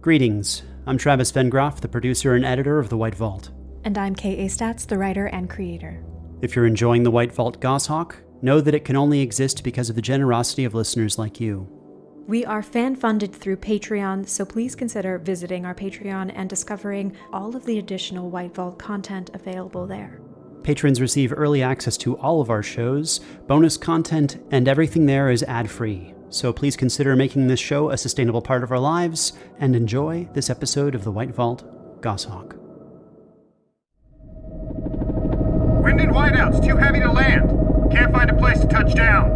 Greetings. I'm Travis Vengroff, the producer and editor of The White Vault. And I'm K.A. Statz, the writer and creator. If you're enjoying The White Vault Goshawk, know that it can only exist because of the generosity of listeners like you. We are fan-funded through Patreon, so please consider visiting our Patreon and discovering all of the additional White Vault content available there. Patrons receive early access to all of our shows, bonus content, and everything there is ad-free. So please consider making this show a sustainable part of our lives, and enjoy this episode of The White Vault Goshawk. Wind and whiteout's too heavy to land. Can't find a place to touch down.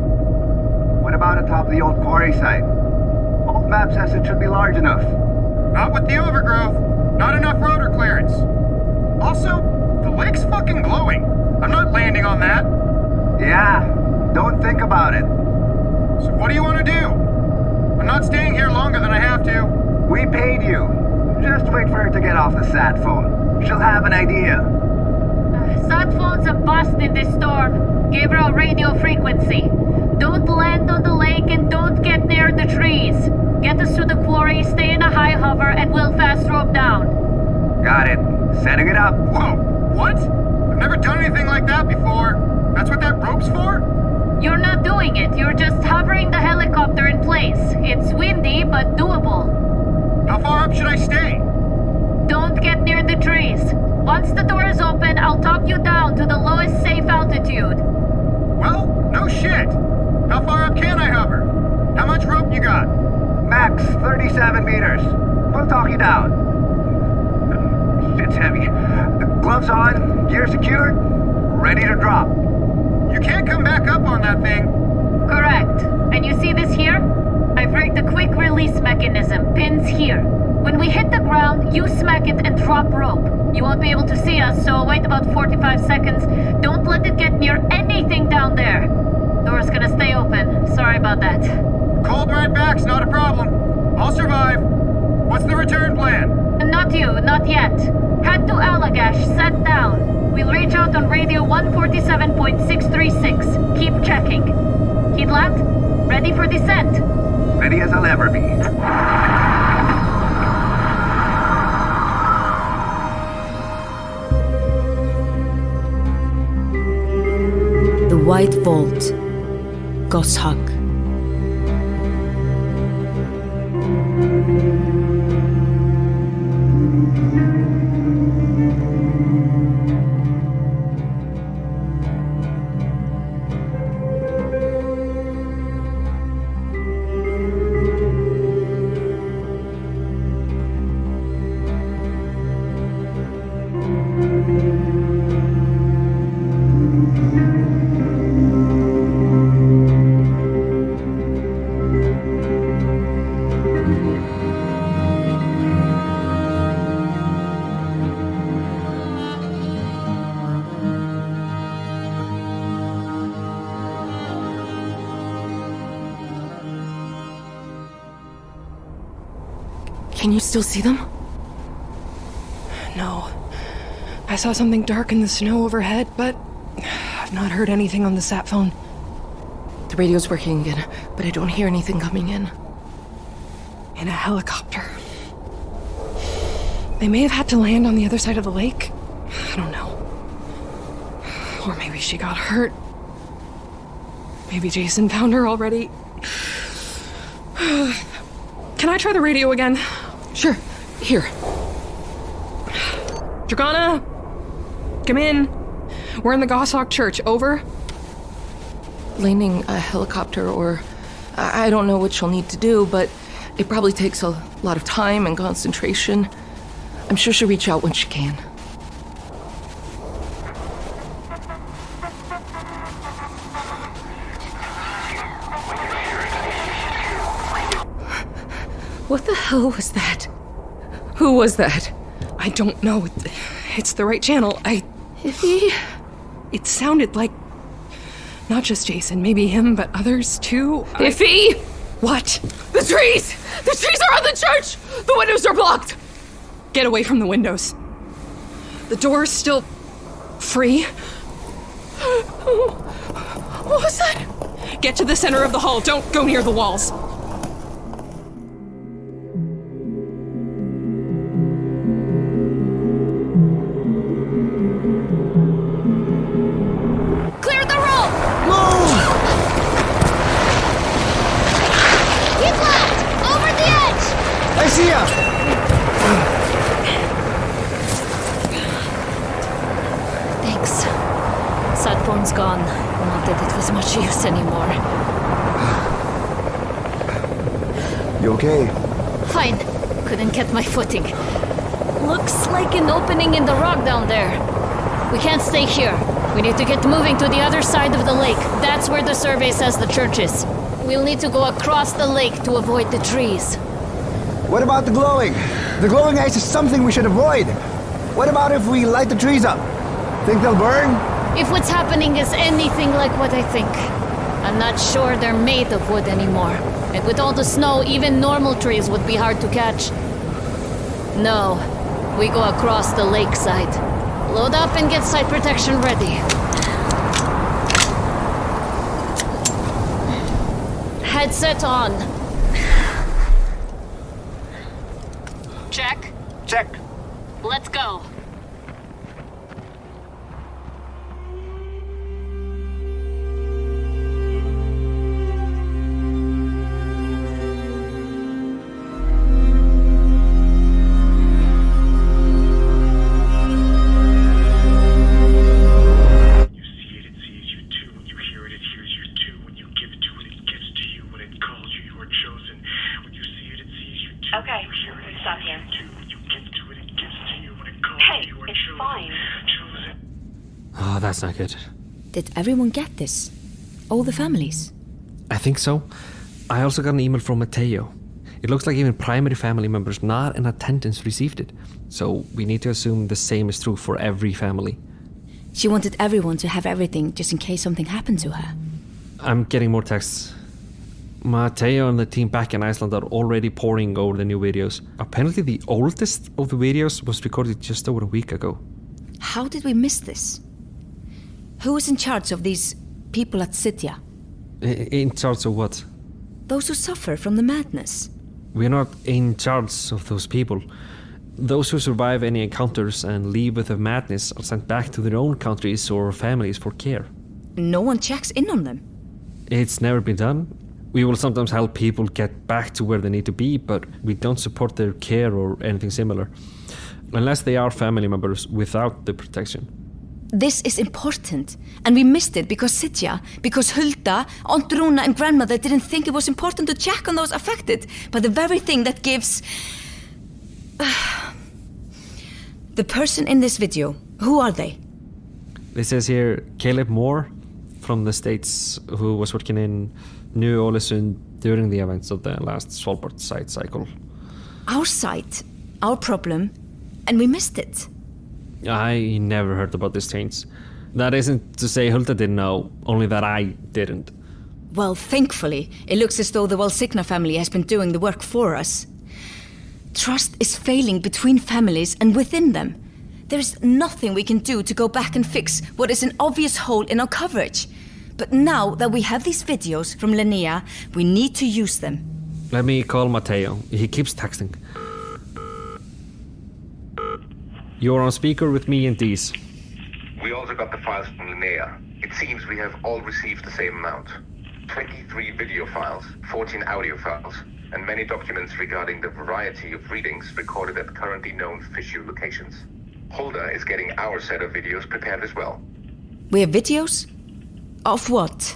What about atop the old quarry site? Old map says it should be large enough. Not with the overgrowth. Not enough rotor clearance. Also, the lake's fucking glowing. I'm not landing on that. Yeah, don't think about it. So what do you want to do? I'm not staying here longer than I have to. We paid you. Just wait for her to get off the sat phone. She'll have an idea. Sat phone's a bust in this storm. Gave her a radio frequency. Don't land on the lake and don't get near the trees. Get us to the quarry, stay in a high hover, and we'll fast rope down. Got it. Setting it up. Whoa, what? I've never done anything like that before. That's what that rope's for? You're not doing it. You're just hovering the helicopter in place. It's windy, but doable. How far up should I stay? Don't get near the trees. Once the door is open, I'll talk you down to the lowest safe altitude. Well, no shit. How far up can I hover? How much rope you got? Max 37 meters. We'll talk you down. Shit's heavy. The gloves on, gear secured, ready to drop. You can't come back up on that thing. Correct. And you see this here? I've rigged a quick release mechanism, pins here. When we hit the ground, you smack it and drop rope. You won't be able to see us, so wait about 45 seconds. Don't let it get near anything down there. Door's gonna stay open. Sorry about that. Cold ride back's not a problem. I'll survive. What's the return plan? Not you, not yet. Head to Allagash, set down. We'll reach out on radio 147.636. Keep checking. Headland, ready for descent. Ready as I'll ever be. The White Vault Goshawk. Can you still see them? No. I saw something dark in the snow overhead, but I've not heard anything on the sat phone. The radio's working again, but I don't hear anything coming in. In a helicopter. They may have had to land on the other side of the lake. I don't know. Or maybe she got hurt. Maybe Jason found her already. Can I try the radio again? Sure. Here. Dragana? Come in. We're in the Goshawk Church. Over. Landing a helicopter, or I don't know what she'll need to do, but it probably takes a lot of time and concentration. I'm sure she'll reach out when she can. What the hell was that? Who was that? I don't know. It's the right channel. Iffy? It sounded like not just Jason, maybe him, but others too. Iffy! What? The trees! The trees are on the church! The windows are blocked! Get away from the windows. The door's still free. What was that? Get to the center of the hall. Don't go near the walls. I see ya! Thanks. Sat phone's gone. Not that it was much use anymore. You okay? Fine. Couldn't get my footing. Looks like an opening in the rock down there. We can't stay here. We need to get moving to the other side of the lake. That's where the survey says the church is. We'll need to go across the lake to avoid the trees. What about the glowing? The glowing ice is something we should avoid. What about if we light the trees up? Think they'll burn? If what's happening is anything like what I think, I'm not sure they're made of wood anymore. And with all the snow, even normal trees would be hard to catch. No, we go across the lakeside. Load up and get site protection ready. Headset on. Check. Check. Let's go. Okay, stop here. Hey, it's fine. Oh, that's not good. Did everyone get this? All the families? I think so. I also got an email from Matteo. It looks like even primary family members not in attendance received it. So we need to assume the same is true for every family. She wanted everyone to have everything just in case something happened to her. I'm getting more texts. Matteo and the team back in Iceland are already poring over the new videos. Apparently the oldest of the videos was recorded just over a week ago. How did we miss this? Who is in charge of these people at Tsįą? In charge of what? Those who suffer from the madness. We're not in charge of those people. Those who survive any encounters and leave with the madness are sent back to their own countries or families for care. No one checks in on them. It's never been done. We will sometimes help people get back to where they need to be, but we don't support their care or anything similar. Unless they are family members without the protection. This is important, and we missed it because Tsįą, because Hildur, Aunt Rúna and grandmother didn't think it was important to check on those affected by the very thing that gives... The person in this video, who are they? It says here, Caleb Moore from the States, who was working in New Ålesund during the events of the last Svalbard site cycle. Our site, our problem, and we missed it. I never heard about this change. That isn't to say Hildur didn't know, only that I didn't. Well, thankfully, it looks as though the Valsigna family has been doing the work for us. Trust is failing between families and within them. There is nothing we can do to go back and fix what is an obvious hole in our coverage. But now that we have these videos from Linnea, we need to use them. Let me call Matteo. He keeps texting. You're on speaker with me and these. We also got the files from Linnea. It seems we have all received the same amount. 23 video files, 14 audio files, and many documents regarding the variety of readings recorded at currently known fissure locations. Hildur is getting our set of videos prepared as well. We have videos? Of what?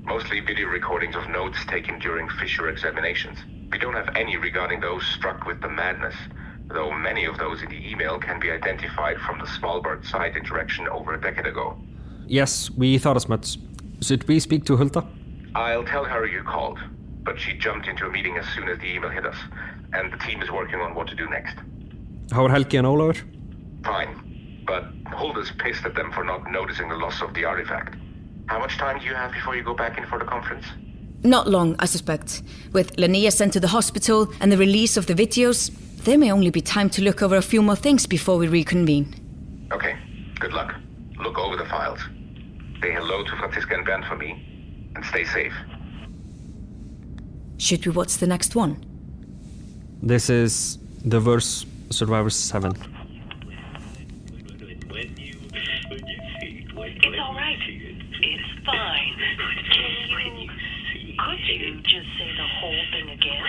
Mostly video recordings of notes taken during fissure examinations. We don't have any regarding those struck with the madness, though many of those in the email can be identified from the Svalbard site interaction over a decade ago. Yes, we thought as much. Should we speak to Hildur? I'll tell her you called, but she jumped into a meeting as soon as the email hit us, and the team is working on what to do next. How are Helgi and Ólafur? Fine, but Hildur's pissed at them for not noticing the loss of the artifact. How much time do you have before you go back in for the conference? Not long, I suspect. With Linnea sent to the hospital and the release of the videos, there may only be time to look over a few more things before we reconvene. Okay, good luck. Look over the files. Say hello to Francisca and Ben for me, and stay safe. Should we watch the next one? This is the verse Survivor 7. It's all right. It's fine. Could you just say the whole thing again?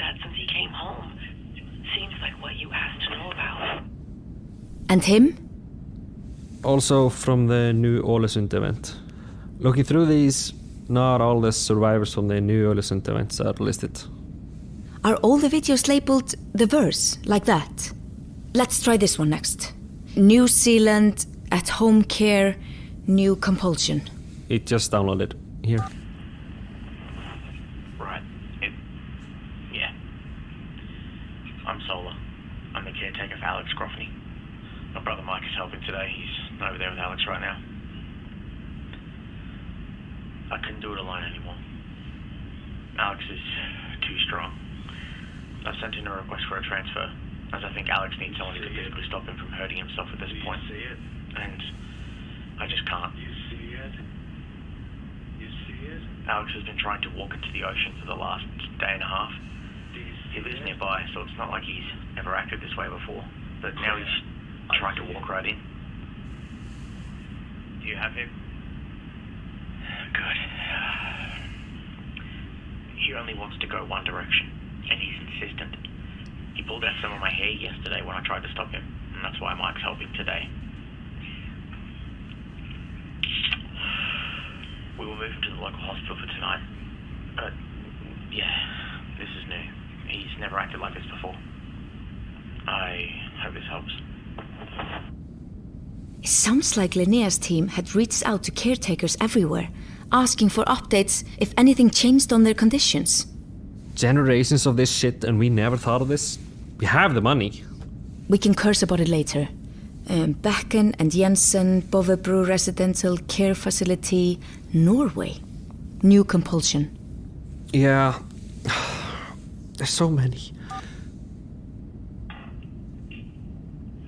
that since he came home. Seems like what you asked to know about. And him? Also from the New Ålesund event. Looking through these, not all the survivors from the New Ålesund events are listed. Are all the videos labeled the verse, like that? Let's try this one next. New Zealand, at home care, new compulsion. It just downloaded. Here. Right. Yeah. I'm Solar. I'm the caretaker for Alex Groffney. My brother Mike is helping today. He's over there with Alex right now. I couldn't do it alone anymore. Alex is too strong. I've sent in a request for a transfer, as I think Alex needs someone who can physically stop him from hurting himself at this point. And I just can't. Alex has been trying to walk into the ocean for the last day and a half. He lives nearby, so it's not like he's ever acted this way before. But now he's trying to walk right in. Do you have him? Good. He only wants to go one direction, and he's insistent. He pulled out some of my hair yesterday when I tried to stop him, and that's why Mike's helping today. We will move him to the local hospital for tonight. But, yeah, this is new. He's never acted like this before. I hope this helps. It sounds like Linnea's team had reached out to caretakers everywhere, asking for updates if anything changed on their conditions. Generations of this shit and we never thought of this? We have the money. We can curse about it later. Becken and Jensen, Bovebro Residential Care Facility, Norway. New compulsion. Yeah. There's so many.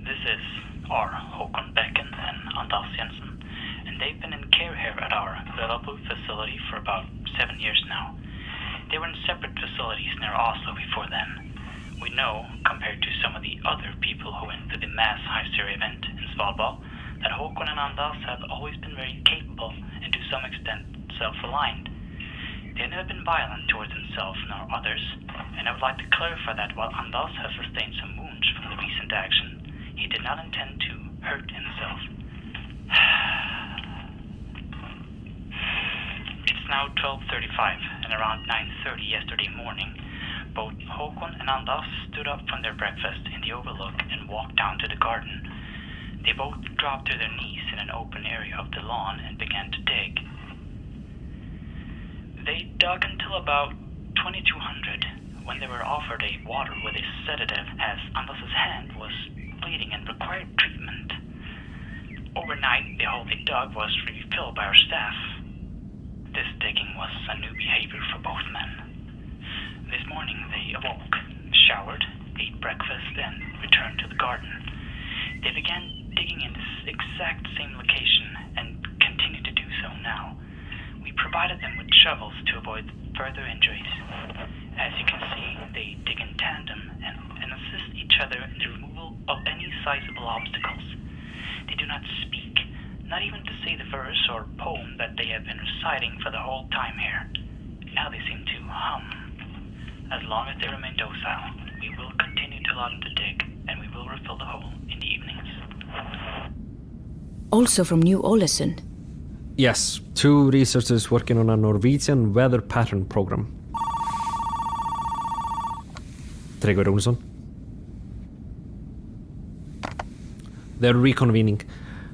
This is our Håkon Becken and Anders Jensen, and they've been in care here at our Villegas facility for about 7 years now. They were in separate facilities near Oslo before then. We know, compared to some of the other people who went to the mass Heisir event in Svalbard, that Håkon and Anders have always been very capable and to some extent self-reliant. They have never been violent towards himself nor others, and I would like to clarify that while Anders has sustained some wounds from the recent action, he did not intend to hurt himself. It's now 12:35, and around 9:30 yesterday morning, both Håkon and Anders stood up from their breakfast in the overlook and walked down to the garden. They both dropped to their knees in an open area of the lawn and began to dig. They dug until about 2200, when they were offered a water with a sedative, as Anders' hand was bleeding and required treatment. Overnight, the hole they dug was refilled by our staff. This digging was a new behavior for both men. This morning, they awoke, showered, ate breakfast, and returned to the garden. They began digging in this exact same location and continue to do so now. We provided them with shovels to avoid further injuries. As you can see, they dig in tandem and assist each other in the removal of any sizable obstacles. They do not speak, not even to say the verse or poem that they have been reciting for the whole time here. Now they seem to hum. As long as they remain docile, we will continue to allow them to dig, and we will refill the hole in the evenings. Also from New Ålesund. Yes, 2 researchers working on a Norwegian weather pattern program. Tryggvi Rúnuson. They're reconvening.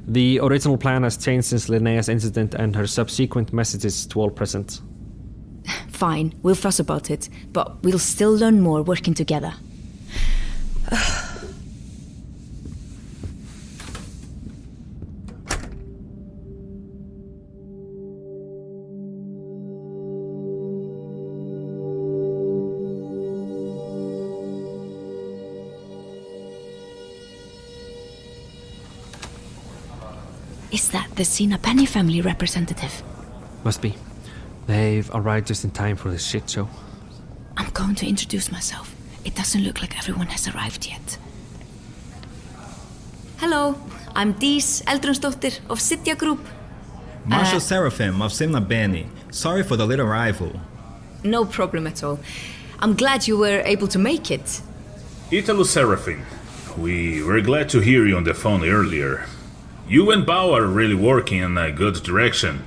The original plan has changed since Linnea's incident and her subsequent messages to all present. Fine, we'll fuss about it, but we'll still learn more working together. Is that the Tsĩą Penny family representative? Must be. They've arrived just in time for this shit show. I'm going to introduce myself. It doesn't look like everyone has arrived yet. Hello, I'm Dís Eldrúnsdóttir of Tsĩą Group. Marshal Seraphim of Tsĩą Penny. Sorry for the late arrival. No problem at all. I'm glad you were able to make it. Italo Serafin, we were glad to hear you on the phone earlier. You and Bǎo are really working in a good direction.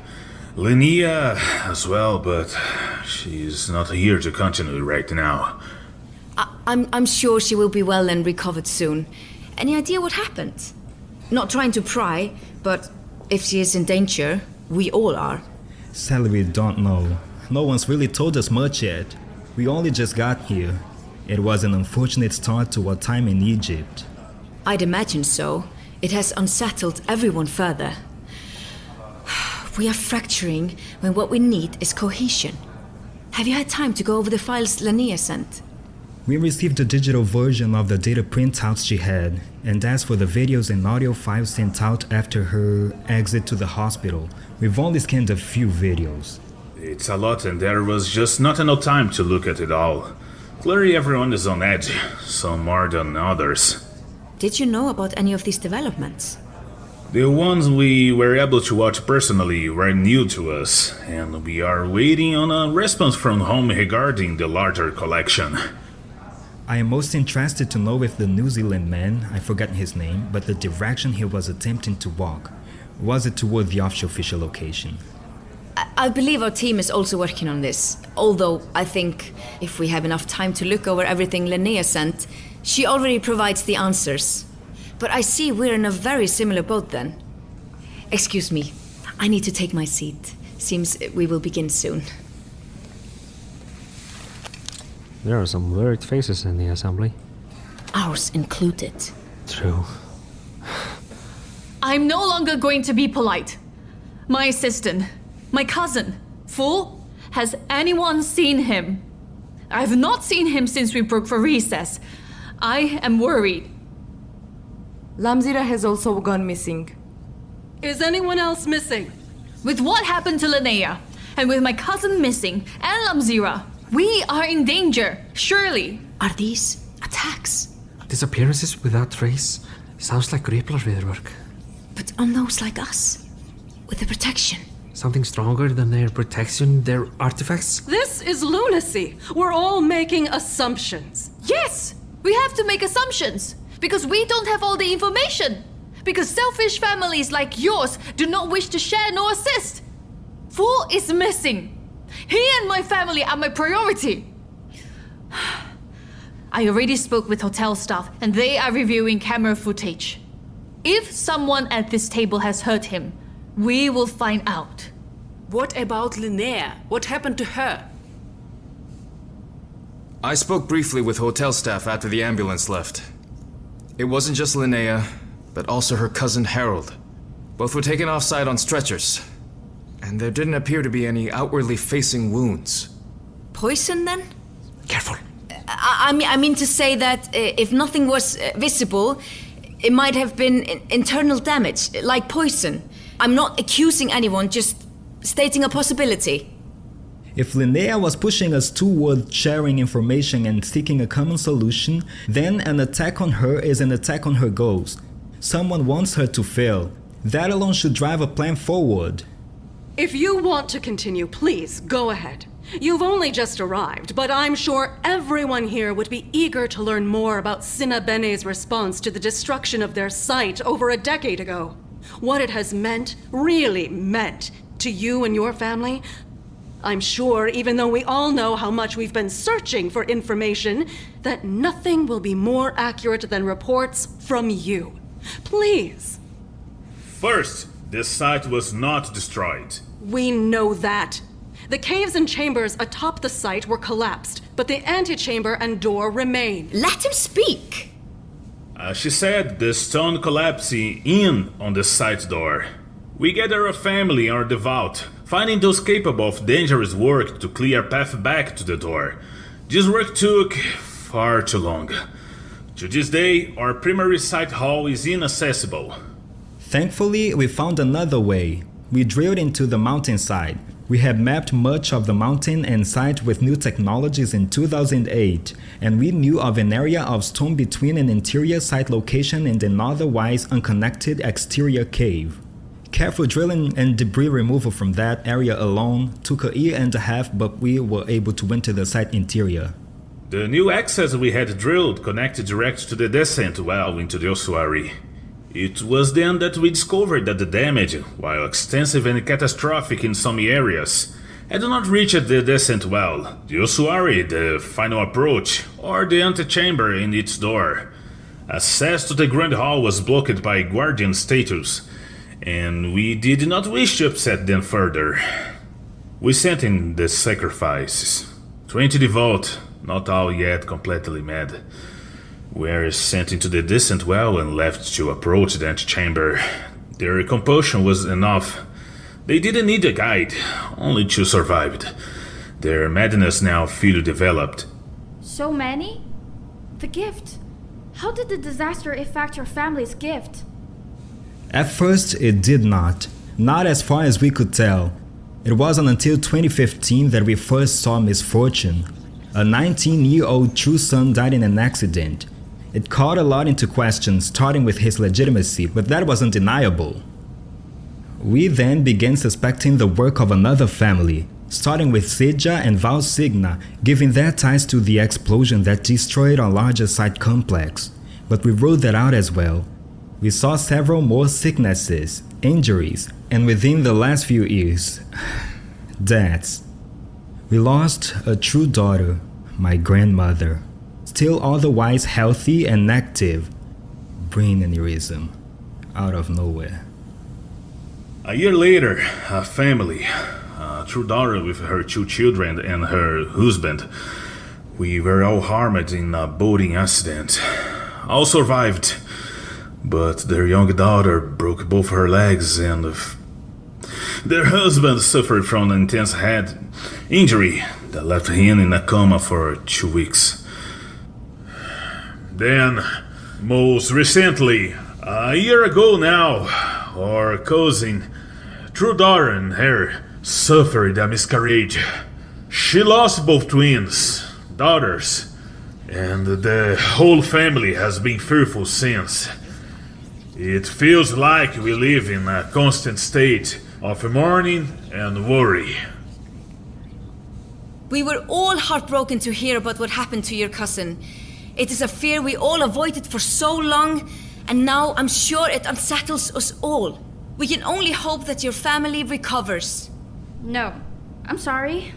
Linnea as well, but she's not here to continue right now. I'm sure she will be well and recovered soon. Any idea what happened? Not trying to pry, but if she is in danger, we all are. Sadly, we don't know. No one's really told us much yet. We only just got here. It was an unfortunate start to our time in Egypt. I'd imagine so. It has unsettled everyone further. We are fracturing when what we need is cohesion. Have you had time to go over the files Linnea sent? We received a digital version of the data printouts she had, and as for the videos and audio files sent out after her exit to the hospital, we've only scanned a few videos. It's a lot, and there was just not enough time to look at it all. Clearly everyone is on edge, some more than others. Did you know about any of these developments? The ones we were able to watch personally were new to us, and we are waiting on a response from home regarding the larger collection. I am most interested to know if the New Zealand man, I forgot his name, but the direction he was attempting to walk, was it toward the official location? I believe our team is also working on this, although I think if we have enough time to look over everything Linnea sent, she already provides the answers. But I see we're in a very similar boat then. Excuse me, I need to take my seat. Seems we will begin soon. There are some worried faces in the assembly. Ours included. True. I'm no longer going to be polite. My assistant, my cousin, Fool, has anyone seen him? I've not seen him since we broke for recess. I am worried. Lamzira has also gone missing. Is anyone else missing? With what happened to Linnea, and with my cousin missing, and Lamzira, we are in danger, surely. Are these attacks? Disappearances without trace. Sounds like Ripplerviðurwork. But on those like us, with the protection. Something stronger than their protection, their artifacts? This is lunacy. We're all making assumptions. Yes, we have to make assumptions. Because we don't have all the information. Because selfish families like yours do not wish to share nor assist. Fool is missing. He and my family are my priority. I already spoke with hotel staff and they are reviewing camera footage. If someone at this table has hurt him, we will find out. What about Linnea? What happened to her? I spoke briefly with hotel staff after the ambulance left. It wasn't just Linnea, but also her cousin Harold. Both were taken off-site on stretchers. And there didn't appear to be any outwardly facing wounds. Poison, then? Careful. I mean to say that if nothing was visible, it might have been internal damage, like poison. I'm not accusing anyone, just stating a possibility. If Linnea was pushing us toward sharing information and seeking a common solution, then an attack on her is an attack on her goals. Someone wants her to fail. That alone should drive a plan forward. If you want to continue, please, go ahead. You've only just arrived, but I'm sure everyone here would be eager to learn more about Tsĩą Bene's response to the destruction of their site over a decade ago. What it has meant, really meant, to you and your family. I'm sure, even though we all know how much we've been searching for information, that nothing will be more accurate than reports from you. Please. First, this site was not destroyed. We know that. The caves and chambers atop the site were collapsed, but the antechamber and door remain. Let him speak! She said the stone collapsing in on the site door. We gather a family are devout, finding those capable of dangerous work to clear path back to the door. This work took far too long. To this day, our primary site hall is inaccessible. Thankfully, we found another way. We drilled into the mountainside. We had mapped much of the mountain and site with new technologies in 2008, and we knew of an area of stone between an interior site location and an otherwise unconnected exterior cave. Careful drilling and debris removal from that area alone took a year and a half, but we were able to enter the site interior. The new access we had drilled connected direct to the descent well into the ossuary. It was then that we discovered that the damage, while extensive and catastrophic in some areas, had not reached the descent well, the ossuary, the final approach, or the antechamber in its door. Access to the Grand Hall was blocked by guardian statues, and we did not wish to upset them further. We sent in the sacrifices. 20 devout, not all yet completely mad, were sent into the distant well and left to approach the antechamber. Their compulsion was enough. They didn't need a guide, only two survived. Their madness now fully developed. So many? The gift. How did the disaster affect your family's gift? At first, it did not as far as we could tell. It wasn't until 2015 that we first saw misfortune. A 19-year-old true son died in an accident. It called a lot into question, starting with his legitimacy, but that was undeniable. We then began suspecting the work of another family, starting with Tsïą and Valsigna, giving their ties to the explosion that destroyed our larger site complex. But we ruled that out as well. We saw several more sicknesses, injuries, and within the last few years, deaths. We lost a true daughter, my grandmother, still otherwise healthy and active. Brain aneurysm, out of nowhere. A year later, a family, a true daughter with her 2 children and her husband. We were all harmed in a boating accident. All survived, but their young daughter broke both her legs and their husband suffered from an intense head injury that left him in a coma for 2 weeks. Then, most recently, a year ago now, our cousin, true daughter and her, suffered a miscarriage. She lost both twins, daughters, and the whole family has been fearful since. It feels like we live in a constant state of mourning and worry. We were all heartbroken to hear about what happened to your cousin. It is a fear we all avoided for so long, and now I'm sure it unsettles us all. We can only hope that your family recovers. No, I'm sorry,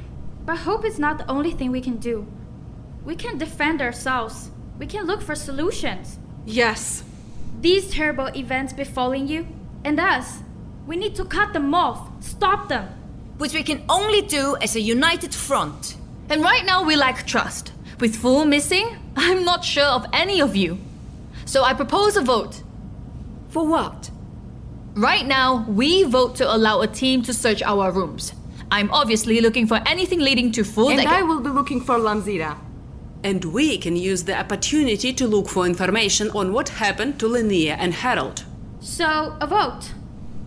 but hope is not the only thing we can do. We can defend ourselves. We can look for solutions. Yes. These terrible events befalling you and us, we need to cut them off, stop them. Which we can only do as a united front. And right now we lack trust. With Fool missing, I'm not sure of any of you. So I propose a vote. For what? Right now, we vote to allow a team to search our rooms. I'm obviously looking for anything leading to Fool. And I will be looking for Lamzira. And we can use the opportunity to look for information on what happened to Linnea and Harold. So, a vote.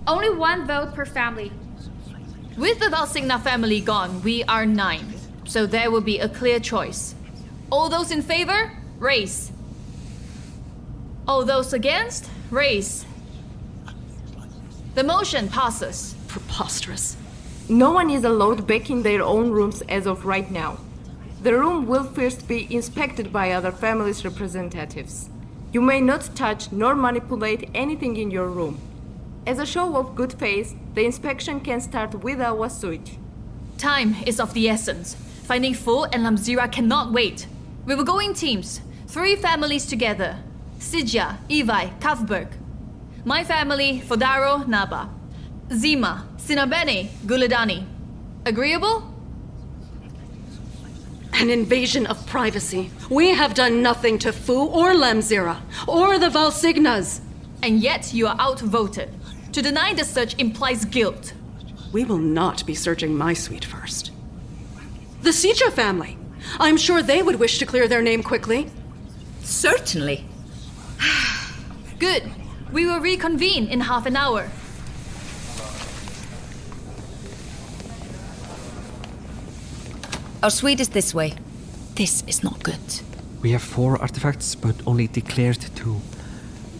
Only 1 vote per family. With the Valsigna family gone, we are 9. So there will be a clear choice. All those in favor, raise. All those against, raise. The motion passes. Preposterous. No one is allowed back in their own rooms as of right now. The room will first be inspected by other families' representatives. You may not touch nor manipulate anything in your room. As a show of good faith, the inspection can start without a switch. Time is of the essence. Finding Fool and Lamzira cannot wait. We will go in teams, 3 families together. Tsïą, Iffy, Kavberg. My family, Fodaro, Naba. Zima, Sinabene, Guladani. Agreeable? An invasion of privacy. We have done nothing to Fu or Lamzira, or the Valsignas. And yet you are outvoted. To deny the search implies guilt. We will not be searching my suite first. The Tsïą family. I'm sure they would wish to clear their name quickly. Certainly. Good. We will reconvene in half an hour. Our suite is this way. This is not good. We have 4 artifacts, but only declared 2.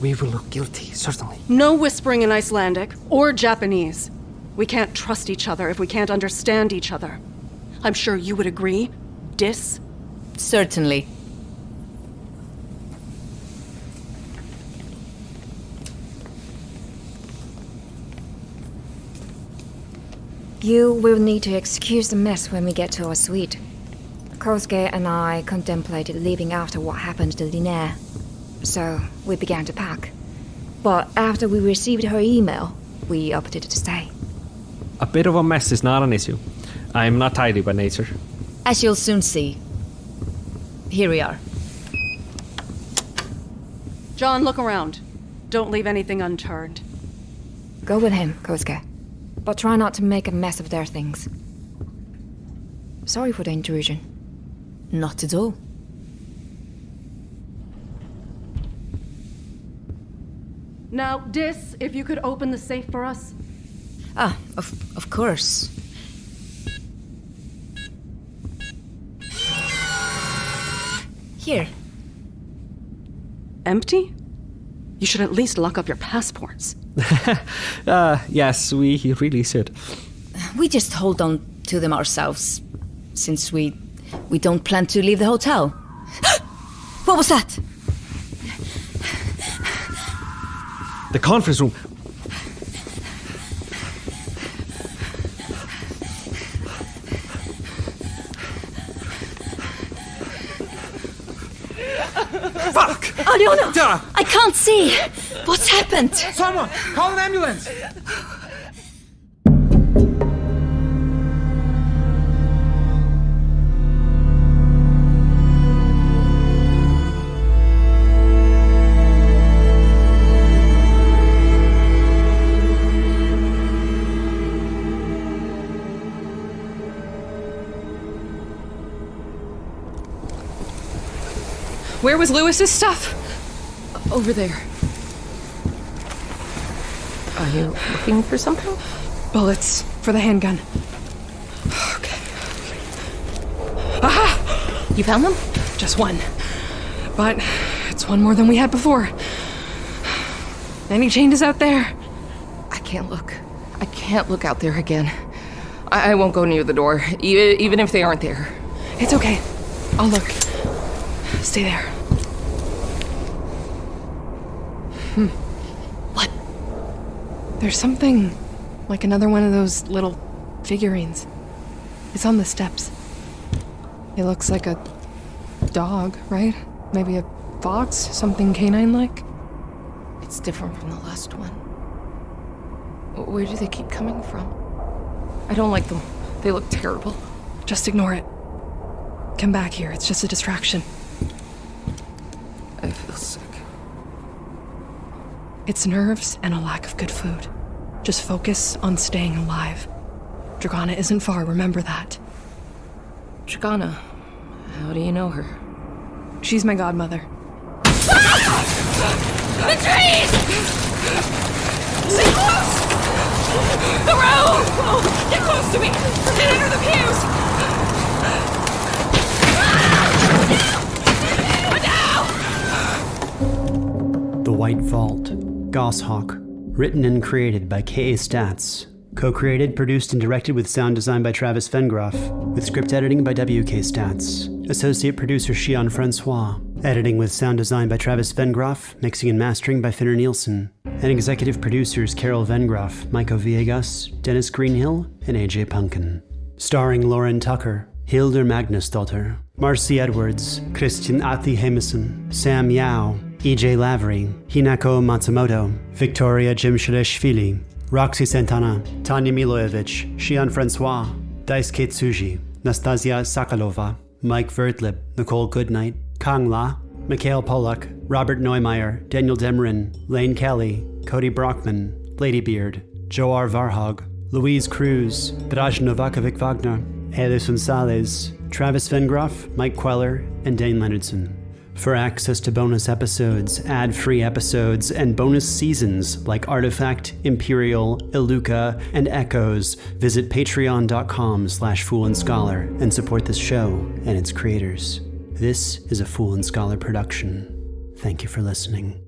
We will look guilty, certainly. No whispering in Icelandic or Japanese. We can't trust each other if we can't understand each other. I'm sure you would agree. Certainly. You will need to excuse the mess when we get to our suite. Kosuke and I contemplated leaving after what happened to Linnea, so we began to pack. But after we received her email, we opted to stay. A bit of a mess is not an issue. I'm not tidy by nature. As you'll soon see. Here we are. John, look around. Don't leave anything unturned. Go with him, Kosuke. But try not to make a mess of their things. Sorry for the intrusion. Not at all. Now, Dis, if you could open the safe for us. Ah, of course. Here. Empty? You should at least lock up your passports. Yes, we really should. We just hold on to them ourselves, since we don't plan to leave the hotel. What was that? The conference room. Fuck! Oh no! I can't see! What's happened? Someone! Call an ambulance! Where was Lewis's stuff? Over there. Are you looking for something? Bullets for the handgun. Okay. Aha! You found them? Just one. But it's one more than we had before. Any changes out there? I can't look. I can't look out there again. I won't go near the door, even if they aren't there. It's okay. I'll look. Stay there. What? There's something like another one of those little figurines. It's on the steps. It looks like a dog, right? Maybe a fox? Something canine-like? It's different from the last one. Where do they keep coming from? I don't like them. They look terrible. Just ignore it. Come back here. It's just a distraction. I feel sick. It's nerves and a lack of good food. Just focus on staying alive. Dragana isn't far, remember that. Dragana? How do you know her? She's my godmother. The trees! Stay close! The road! Oh, get close to me! Get under the pews! The White Vault, Goshawk, written and created by K.A. Statz, co-created, produced, and directed with sound design by Travis Vengroff, with script editing by W.K. Statz, associate producer Shion Francois, editing with sound design by Travis Vengroff, mixing and mastering by Finnur Nielsen, and executive producers Carol Vengroff, Maico Villegas, Dennis Greenhill, and A.J. Punkin. Starring Lauren Tucker, Hildur Magnusdottir, Marcy Edwards, Kristján Atli Heimisson, Sam Yao, E.J. Lavery, Hinako Matsumoto, Victoria Jimshirishvili, Roxy Santana, Tanya Milojevic, Shion Francois, Daisuke Tsuji, Nastasia Sakalova, Mike Vertlib, Nicole Goodnight, Kang La, Mikhail Polak, Robert Neumayr, Daniel Demerin, Lane Kelly, Cody Brockman, Ladybeard, Joar Varhog, Louise Cruz, Draj Novakovic Wagner, Alison Sales, Travis Vengroff, Mike Queller, and Dane Leonardson. For access to bonus episodes, ad-free episodes, and bonus seasons like Artifact, Imperial, Iluka, and Echoes, visit patreon.com/foolandscholar and support this show and its creators. This is a Fool and Scholar production. Thank you for listening.